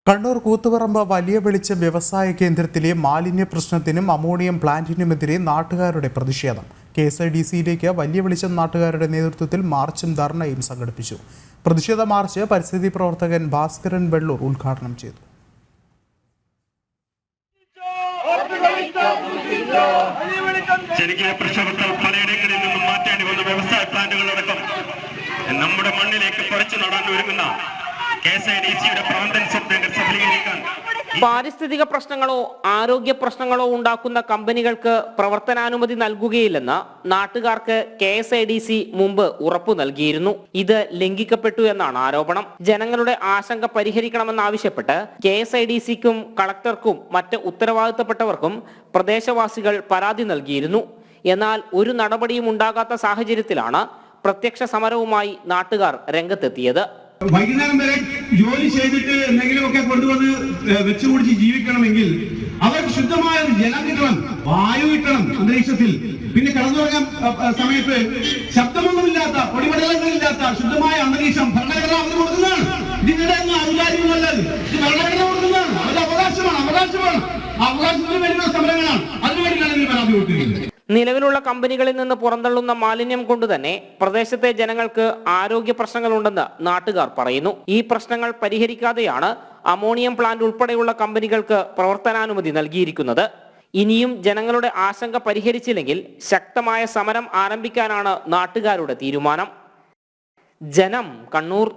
കണ്ണൂർ കൂത്തുപറമ്പ് വലിയ വെളിച്ചം വ്യവസായ കേന്ദ്രത്തിലെ മാലിന്യ പ്രശ്നത്തിനും അമോണിയം പ്ലാന്റിനുമെതിരെ നാട്ടുകാരുടെ പ്രതിഷേധം. KSIDCയിലേക്ക് വലിയ വെളിച്ചം നാട്ടുകാരുടെ നേതൃത്വത്തിൽ മാർച്ചും ധർണയും സംഘടിപ്പിച്ചു. പ്രതിഷേധ മാർച്ച് പരിസ്ഥിതി പ്രവർത്തകൻ ഭാസ്കരൻ വെള്ളൂർ ഉദ്ഘാടനം ചെയ്തു. പലയിടങ്ങളിൽ നിന്നും മാറ്റേണ്ടി വന്ന വ്യവസായ പ്ലാന്റുകളടക്കം നമ്മുടെ മണ്ണിലേക്ക് പറിച്ചു നടാൻ ഒരുങ്ങുന്ന KSIDCയുടെ പ്രാന്തൻ സ്വപ്നങ്ങൾ സഫലീകരിക്കാൻ പാരിസ്ഥിതിക പ്രശ്നങ്ങളോ ആരോഗ്യ പ്രശ്നങ്ങളോ ഉണ്ടാക്കുന്ന കമ്പനികൾക്ക് പ്രവർത്തനാനുമതി നൽകുകയില്ലെന്ന് നാട്ടുകാർക്ക് KSIDC മുമ്പ് ഉറപ്പു നൽകിയിരുന്നു. ഇത് ലംഘിക്കപ്പെട്ടു എന്നാണ് ആരോപണം. ജനങ്ങളുടെ ആശങ്ക പരിഹരിക്കണമെന്നാവശ്യപ്പെട്ട് KSIDCക്കും കളക്ടർക്കും മറ്റ് ഉത്തരവാദിത്തപ്പെട്ടവർക്കും പ്രദേശവാസികൾ പരാതി നൽകിയിരുന്നു. എന്നാൽ ഒരു നടപടിയും ഉണ്ടാകാത്ത സാഹചര്യത്തിലാണ് പ്രത്യക്ഷ സമരവുമായി നാട്ടുകാർ രംഗത്തെത്തിയത്. വൈകുന്നേരം വരെ ജോലി ചെയ്തിട്ട് എന്തെങ്കിലുമൊക്കെ കൊണ്ടുവന്ന് വെച്ചുകുടിച്ച് ജീവിക്കണമെങ്കിൽ അവർക്ക് ശുദ്ധമായ ജലം കിട്ടണം, വായു കിട്ടണം അന്തരീക്ഷത്തിൽ. പിന്നെ കടന്നുറങ്ങാൻ സമയത്ത് ശബ്ദമൊന്നുമില്ലാത്ത, പൊടിപടലങ്ങളില്ലാത്ത ശുദ്ധമായ അന്തരീക്ഷം ഭരണഘടന അവർ കൊടുക്കുന്നതാണ്. ഇതിനിടെ ഒന്നും ഔദാര്യമല്ലത്, ഇത് ഭരണഘടന കൊടുക്കുന്നതാണ്. അവരുടെ അവകാശമാണ്. അവകാശത്തിന് വേണ്ടിയുള്ള സമരങ്ങളാണ്. അതിനുവേണ്ടിയാണ് ഇതിന് പരാതി കൊടുത്തിരിക്കുന്നത്. നിലവിലുള്ള കമ്പനികളിൽ നിന്ന് പുറന്തള്ളുന്ന മാലിന്യം കൊണ്ട് തന്നെ പ്രദേശത്തെ ജനങ്ങൾക്ക് ആരോഗ്യ പ്രശ്നങ്ങളുണ്ടെന്ന് നാട്ടുകാർ പറയുന്നു. ഈ പ്രശ്നങ്ങൾ പരിഹരിക്കാതെയാണ് അമോണിയം പ്ലാന്റ് ഉൾപ്പെടെയുള്ള കമ്പനികൾക്ക് പ്രവർത്തനാനുമതി നൽകിയിരിക്കുന്നത്. ഇനിയും ജനങ്ങളുടെ ആശങ്ക പരിഹരിച്ചില്ലെങ്കിൽ ശക്തമായ സമരം ആരംഭിക്കാനാണ് നാട്ടുകാരുടെ തീരുമാനം. ജനം, കണ്ണൂർ.